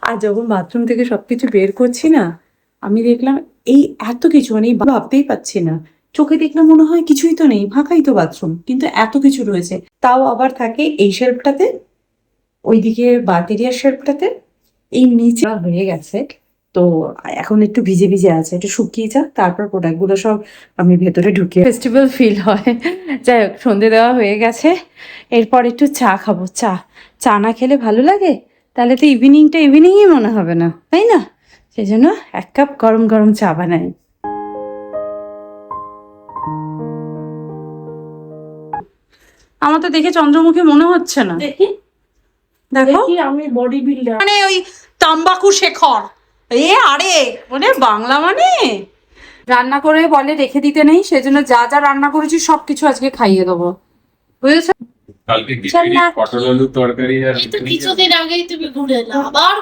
আর যখন বাথরুম থেকে সবকিছু বের করছি না, আমি দেখলাম এই এত কিছু, মানে ভাবতেই পাচ্ছি না। চোখে দেখলাম মনে হয় কিছুই তো নেই, ফাঁকাই তো বাথরুম, কিন্তু এত কিছু রয়েছে। তাও আবার থাকে এই শেলফটাতে, ওইদিকে বাতেরিয়ার শেলফটাতে, এই নিচে হয়ে গেছে। তো এখন একটু ভিজে ভিজে আছে, একটু শুকিয়ে যাক, তারপর প্রোডাক্টগুলো সব আমি ভেতরে ঢুকিয়ে ফেস্টিভ্যাল ফিল হয়। যাই হোক, সন্ধে দেওয়া হয়ে গেছে, এরপর একটু চা খাবো। চা চা না খেলে ভালো লাগে? তাহলে তো ইভিনিংটা ইভিনিংই মনে হবে না, তাই না? সেই জন্য 1 কাপ গরম গরম চা বানাই। আমার তো দেখে চন্দ্রমুখী মনে হচ্ছে না। দেখি দেখো, আমি বডি বিল্ডার। মানে ওই তাম্বাকু শেখর, আরে মানে বাংলা মানে রান্না করে বলে রেখে দিতে নেই, সেজন্য যা যা রান্না করেছি সবকিছু আজকে খাইয়ে দেবো, বুঝেছো? কালকে খিচুড়ি, পটল আলুর তরকারি আর এই তো কিছুদিন আগেই তুমি ঘুরে এলে আবার